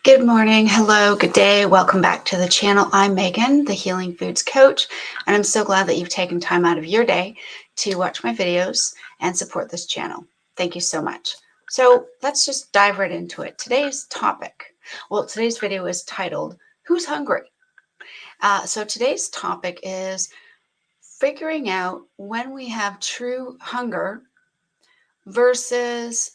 Good morning, hello, good day. Welcome back to the channel. I'm Megan, the Healing Foods Coach, and I'm so glad that you've taken time out of your day to watch my videos and support this channel. Thank you so much. So let's just dive right into it. Today's video is titled, Who's Hungry? So today's topic is figuring out when we have true hunger versus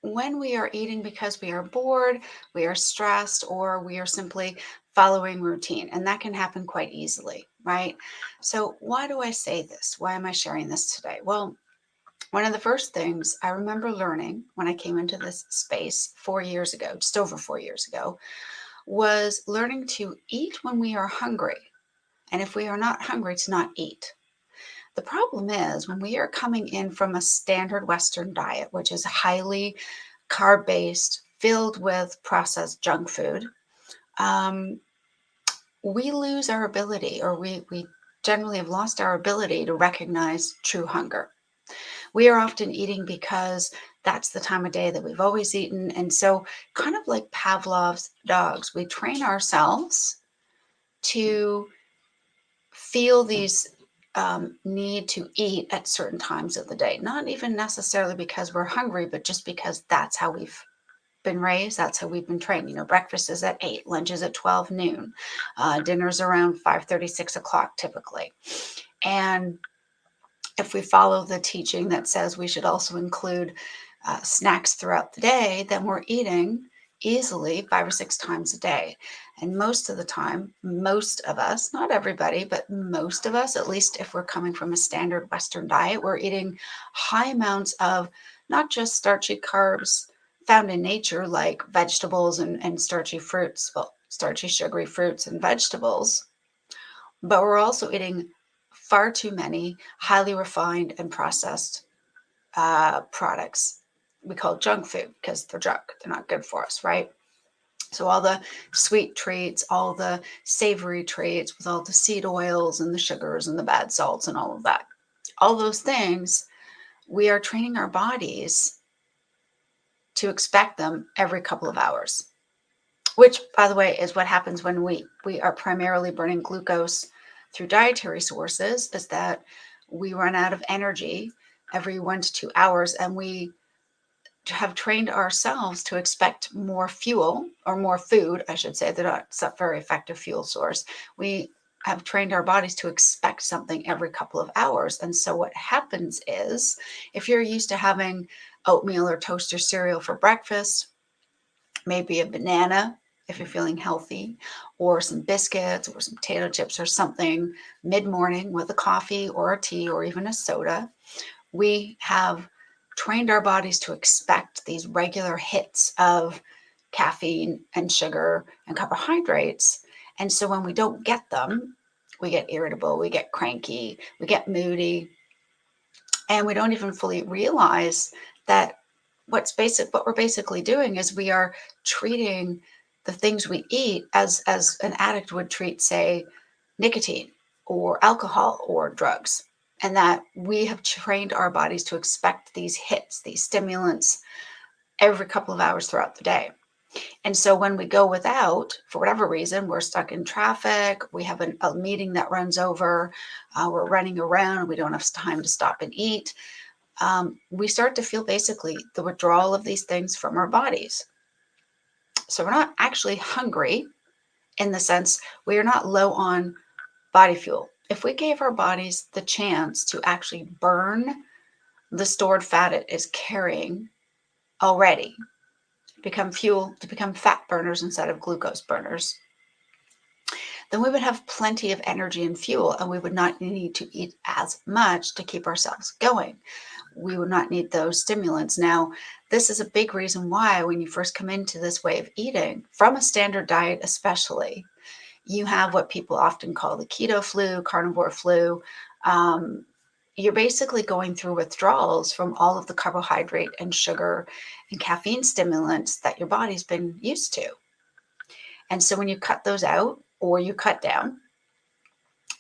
when we are eating because we are bored, we are stressed, or we are simply following routine. And that can happen quite easily, right? So, why do I say this? Why am I sharing this today? Well, one of the first things I remember learning when I came into this space 4 years ago, just over 4 years ago, was learning to eat when we are hungry. And if we are not hungry, to not eat. The problem is when we are coming in from a standard Western diet, which is highly carb based, filled with processed junk food, um, we lose our ability, or we generally have lost our ability to recognize true hunger. We are often eating because that's the time of day that we've always eaten. And so, kind of like Pavlov's dogs, we train ourselves to feel these need to eat at certain times of the day, not even necessarily because we're hungry, but just because that's how we've been raised. That's how we've been trained. Breakfast is at 8, lunch is at 12 noon, dinner's around 5:30, 6 o'clock typically. And if we follow the teaching that says we should also include snacks throughout the day, then we're eating easily 5 or 6 times a day. And most of the time, most of us, not everybody, but most of us, at least if we're coming from a standard Western diet, we're eating high amounts of not just starchy carbs found in nature, like vegetables and starchy fruits, well, starchy sugary fruits and vegetables, but we're also eating far too many highly refined and processed products we call junk food because they're junk. They're not good for us, right? So all the sweet treats, all the savory treats with all the seed oils and the sugars and the bad salts and all of that. All those things, we are training our bodies to expect them every couple of hours, which, by the way, is what happens when we are primarily burning glucose through dietary sources, is that we run out of energy every 1 to 2 hours, and we have trained ourselves to expect more fuel, or more food, I should say. They're not a very effective fuel source. We have trained our bodies to expect something every couple of hours. And so what happens is, if you're used to having oatmeal or toast or cereal for breakfast, maybe a banana if you're feeling healthy, or some biscuits or some potato chips or something mid-morning with a coffee or a tea or even a soda, we have trained our bodies to expect these regular hits of caffeine and sugar and carbohydrates. And so when we don't get them, we get irritable, we get cranky, we get moody, and we don't even fully realize that what we're basically doing is we are treating the things we eat as an addict would treat, say, nicotine or alcohol or drugs. And that we have trained our bodies to expect these hits, these stimulants, every couple of hours throughout the day. And so when we go without, for whatever reason, we're stuck in traffic, we have a meeting that runs over, we're running around, we don't have time to stop and eat, we start to feel basically the withdrawal of these things from our bodies. So we're not actually hungry in the sense we are not low on body fuel. If we gave our bodies the chance to actually burn the stored fat it is carrying already, become fuel, to become fat burners instead of glucose burners, then we would have plenty of energy and fuel, and we would not need to eat as much to keep ourselves going. We would not need those stimulants. Now, this is a big reason why when you first come into this way of eating, from a standard diet especially, you have what people often call the keto flu, carnivore flu. You're basically going through withdrawals from all of the carbohydrate and sugar and caffeine stimulants that your body's been used to. And so when you cut those out or you cut down,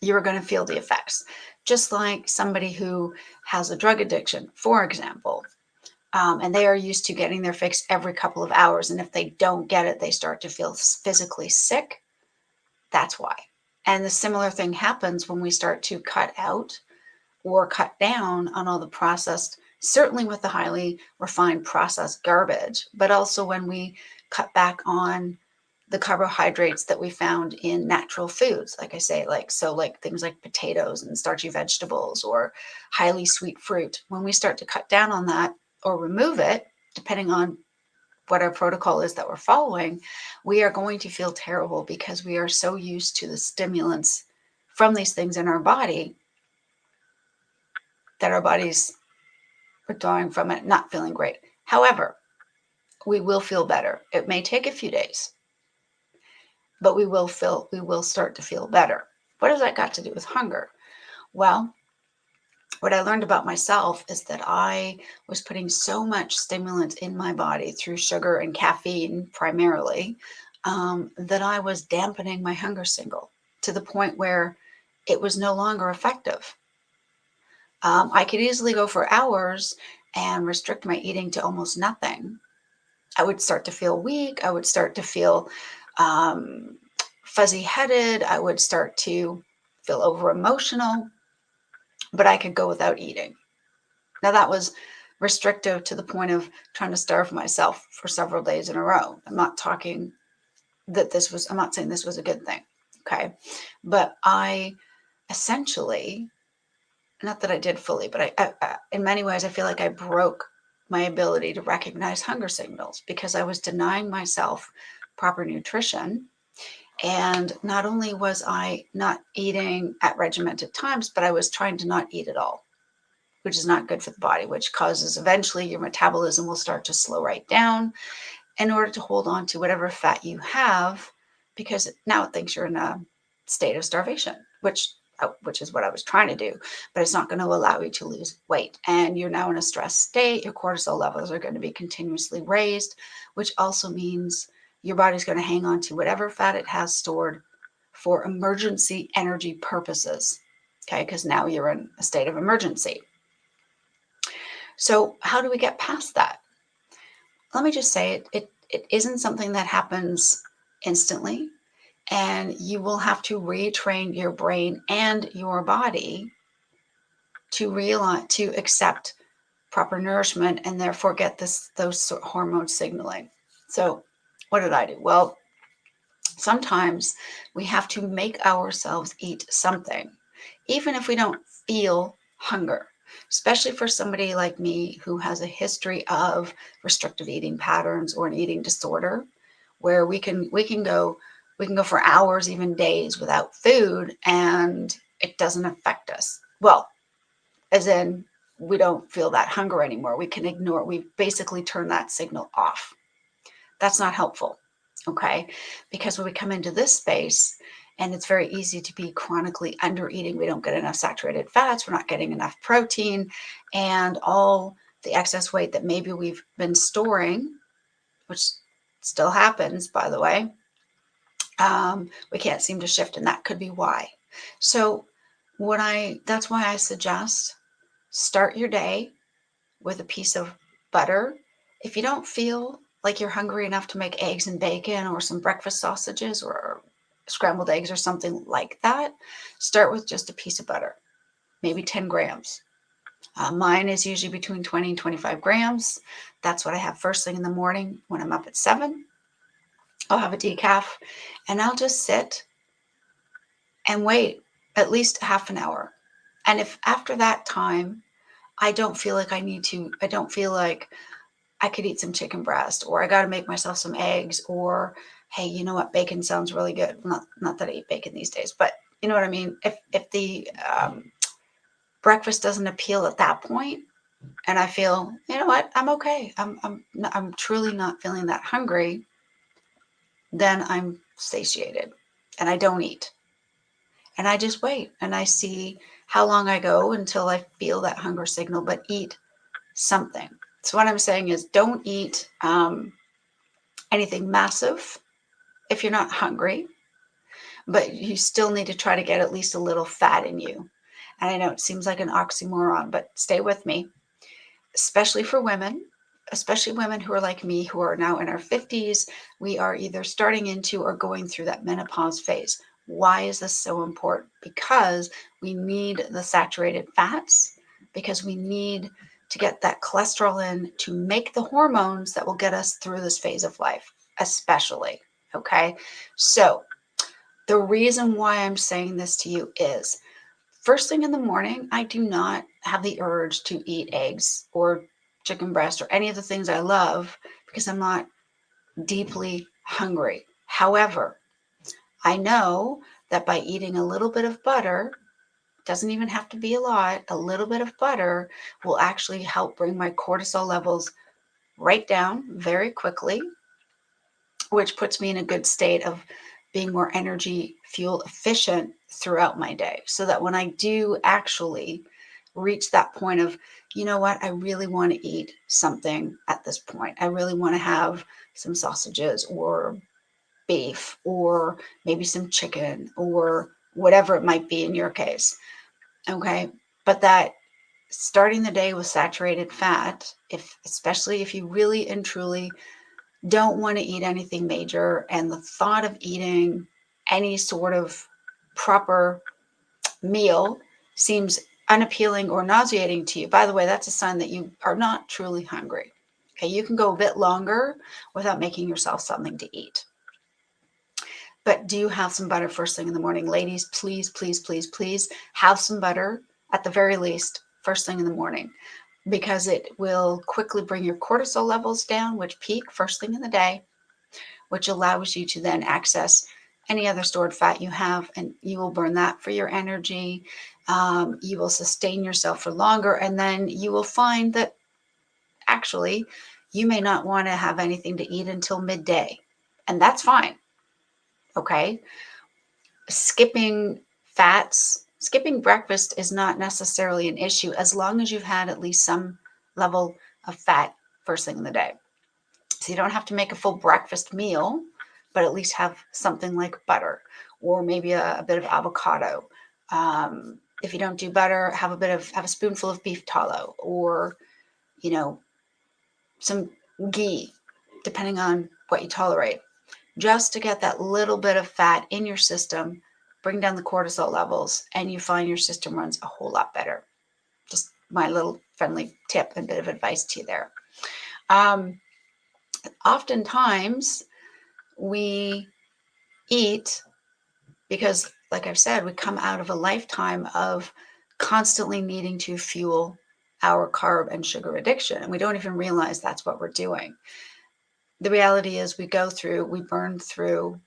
you're going to feel the effects. Just like somebody who has a drug addiction, for example, And they are used to getting their fix every couple of hours. And if they don't get it, they start to feel physically sick. That's why. And the similar thing happens when we start to cut out or cut down on all the processed, certainly with the highly refined processed garbage, but also when we cut back on the carbohydrates that we found in natural foods. Like I say, like things like potatoes and starchy vegetables or highly sweet fruit. When we start to cut down on that or remove it, depending on what our protocol is that we're following, we are going to feel terrible because we are so used to the stimulants from these things in our body that our bodies withdrawing from it, not feeling great. However, we will feel better. It may take a few days, but we will start to feel better. What has that got to do with hunger? Well, what I learned about myself is that I was putting so much stimulant in my body through sugar and caffeine primarily, that I was dampening my hunger signal to the point where it was no longer effective. I could easily go for hours and restrict my eating to almost nothing. I would start to feel weak. I would start to feel um, fuzzy headed. I would start to feel over emotional, but I could go without eating. Now, that was restrictive to the point of trying to starve myself for several days in a row. I'm not saying this was a good thing. Okay. But I essentially, not that I did fully, but in many ways, I feel like I broke my ability to recognize hunger signals because I was denying myself proper nutrition. And not only was I not eating at regimented times, but I was trying to not eat at all, which is not good for the body, which causes eventually your metabolism will start to slow right down in order to hold on to whatever fat you have, because now it thinks you're in a state of starvation, which is what I was trying to do, but it's not going to allow you to lose weight. And you're now in a stress state. Your cortisol levels are going to be continuously raised, which also means your body's going to hang on to whatever fat it has stored for emergency energy purposes. Okay, because now you're in a state of emergency. So how do we get past that? Let me just say it isn't something that happens instantly, and you will have to retrain your brain and your body to realize to accept proper nourishment and therefore get those hormone signaling. So what did I do? Well, sometimes we have to make ourselves eat something, even if we don't feel hunger, especially for somebody like me who has a history of restrictive eating patterns or an eating disorder, where we can go for hours, even days without food, and it doesn't affect us. Well, as in we don't feel that hunger anymore. We can ignore it. We basically turn that signal off. That's not helpful. Okay. Because when we come into this space, and it's very easy to be chronically under eating, we don't get enough saturated fats, we're not getting enough protein, and all the excess weight that maybe we've been storing, which still happens, by the way, we can't seem to shift, and that could be why. So, that's why I suggest start your day with a piece of butter. If you don't feel like you're hungry enough to make eggs and bacon or some breakfast sausages or scrambled eggs or something like that, start with just a piece of butter, maybe 10 grams. Mine is usually between 20 and 25 grams. That's what I have first thing in the morning when I'm up at 7. I'll have a decaf and I'll just sit and wait at least half an hour. And if after that time I don't feel like I don't feel like I could eat some chicken breast, or I got to make myself some eggs, or hey, you know what, bacon sounds really good. Not that I eat bacon these days, but you know what I mean. If the breakfast doesn't appeal at that point, and I feel, you know what, I'm okay. I'm truly not feeling that hungry. Then I'm satiated, and I don't eat, and I just wait, and I see how long I go until I feel that hunger signal, but eat something. So what I'm saying is, don't eat anything massive if you're not hungry, but you still need to try to get at least a little fat in you. And I know it seems like an oxymoron, but stay with me, especially for women. especially women who are like me, who are now in our 50s, we are either starting into or going through that menopause phase. Why is this so important? Because we need the saturated fats, because we need to get that cholesterol in to make the hormones that will get us through this phase of life, especially. Okay. So the reason why I'm saying this to you is first thing in the morning, I do not have the urge to eat eggs or chicken breast or any of the things I love because I'm not deeply hungry. However, I know that by eating a little bit of butter, doesn't even have to be a lot, a little bit of butter will actually help bring my cortisol levels right down very quickly, which puts me in a good state of being more energy fuel efficient throughout my day. So that when I do actually reach that point of, you know what, I really want to eat something at this point. I really want to have some sausages or beef or maybe some chicken or whatever it might be in your case. Okay. But that starting the day with saturated fat, if especially if you really and truly don't want to eat anything major, and the thought of eating any sort of proper meal seems unappealing or nauseating to you, by the way, that's a sign that you are not truly hungry. Okay, you can go a bit longer without making yourself something to eat. But do have some butter first thing in the morning. Ladies, please, please, please, please have some butter at the very least first thing in the morning because it will quickly bring your cortisol levels down, which peak first thing in the day, which allows you to then access any other stored fat you have, and you will burn that for your energy. You will sustain yourself for longer, and then you will find that actually you may not want to have anything to eat until midday, and that's fine. Okay. Skipping fats, skipping breakfast is not necessarily an issue as long as you've had at least some level of fat first thing in the day. So you don't have to make a full breakfast meal, but at least have something like butter or maybe a bit of avocado. If you don't do butter, have a spoonful of beef tallow or, you know, some ghee, depending on what you tolerate, just to get that little bit of fat in your system, bring down the cortisol levels, and you find your system runs a whole lot better. Just my little friendly tip and bit of advice to you there. Oftentimes, we eat because, like I've said, we come out of a lifetime of constantly needing to fuel our carb and sugar addiction, and we don't even realize that's what we're doing. The reality is we burn through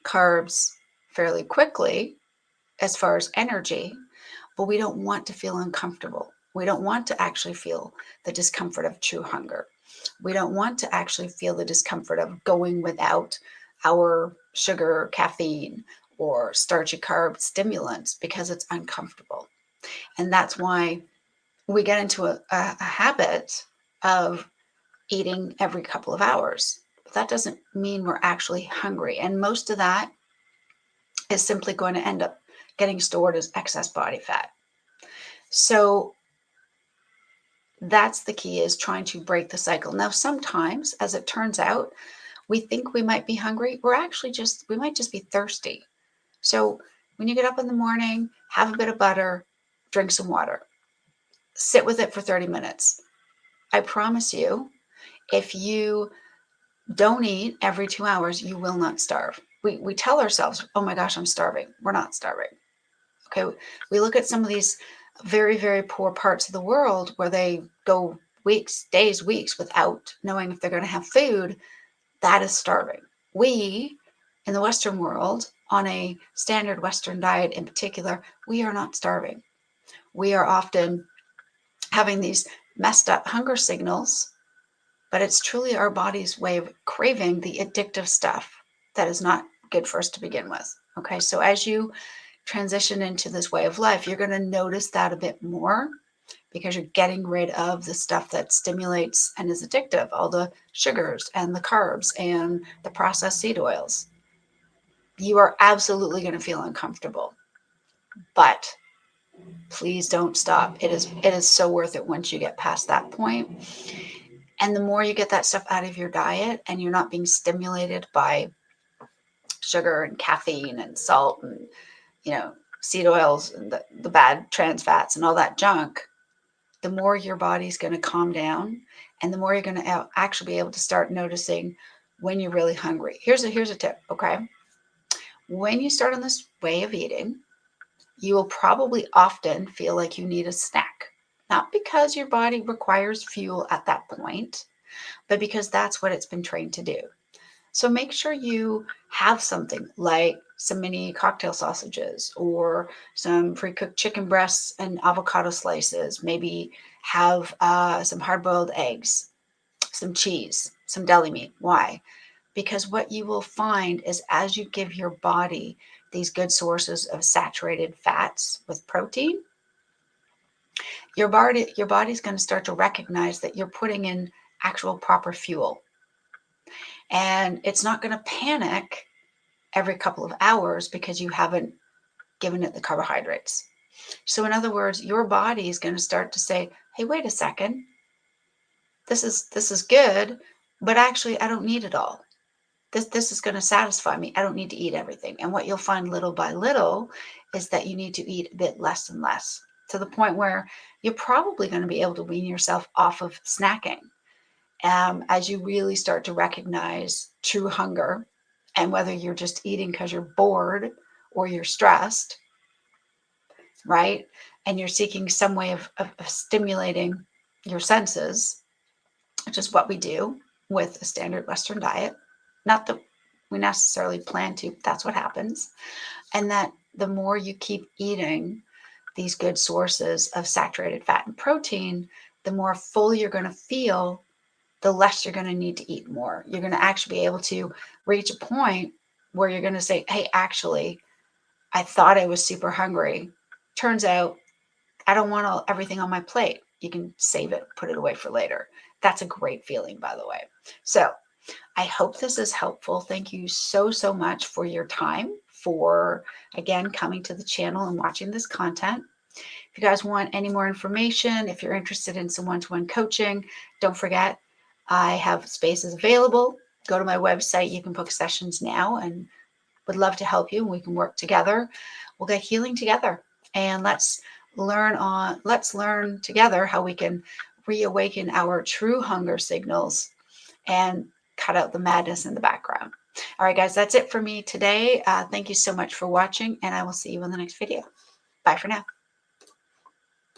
carbs fairly quickly as far as energy, but we don't want to feel uncomfortable. We don't want to actually feel the discomfort of true hunger. We don't want to actually feel the discomfort of going without our sugar, caffeine, or starchy carb stimulants because it's uncomfortable. And that's why we get into a habit of eating every couple of hours. But that doesn't mean we're actually hungry. And most of that is simply going to end up getting stored as excess body fat. So that's the key, is trying to break the cycle. Now, sometimes, as it turns out, we think we might be hungry. We might just be thirsty. So when you get up in the morning, have a bit of butter, drink some water, sit with it for 30 minutes. I promise you, if you don't eat every 2 hours, you will not starve. We tell ourselves, oh my gosh, I'm starving. We're not starving. Okay. We look at some of these very, very poor parts of the world where they go weeks, days, weeks without knowing if they're going to have food. That is starving. We, in the Western world, on a standard Western diet in particular, we are not starving. We are often having these messed up hunger signals, but it's truly our body's way of craving the addictive stuff that is not good for us to begin with. Okay, so as you transition into this way of life, you're going to notice that a bit more because you're getting rid of the stuff that stimulates and is addictive, all the sugars and the carbs and the processed seed oils. You are absolutely going to feel uncomfortable, but please don't stop. It is so worth it once you get past that point. And the more you get that stuff out of your diet and you're not being stimulated by sugar and caffeine and salt and, seed oils and the bad trans fats and all that junk, the more your body's going to calm down and the more you're going to actually be able to start noticing when you're really hungry. Here's a tip, okay? When you start on this way of eating, you will probably often feel like you need a snack. Not because your body requires fuel at that point, but because that's what it's been trained to do. So make sure you have something like some mini cocktail sausages or some pre-cooked chicken breasts and avocado slices. Maybe have some hard-boiled eggs, some cheese, some deli meat. Why? Because what you will find is as you give your body these good sources of saturated fats with protein, your body's going to start to recognize that you're putting in actual proper fuel. And it's not going to panic every couple of hours because you haven't given it the carbohydrates. So in other words, your body is going to start to say, hey, wait a second, this is good, but actually I don't need it all. This is going to satisfy me. I don't need to eat everything. And what you'll find little by little is that you need to eat a bit less and less, to the point where you're probably going to be able to wean yourself off of snacking as you really start to recognize true hunger, and whether you're just eating because you're bored or you're stressed, right? And you're seeking some way of stimulating your senses, which is what we do with a standard Western diet. Not that we necessarily plan to, but that's what happens. And that the more you keep eating these good sources of saturated fat and protein, the more full you're going to feel, the less you're going to need to eat more. You're going to actually be able to reach a point where you're going to say, hey, actually, I thought I was super hungry. Turns out I don't want everything on my plate. You can save it, put it away for later. That's a great feeling, by the way. So I hope this is helpful. Thank you so, so much for your time, for, again, coming to the channel and watching this content. If you guys want any more information, if you're interested in some one-to-one coaching, don't forget, I have spaces available. Go to my website. You can book sessions now, and would love to help you. We can work together. We'll get healing together, and let's learn together how we can reawaken our true hunger signals and cut out the madness in the background. All right, guys, that's it for me today. Thank you so much for watching, and I will see you in the next video. Bye for now.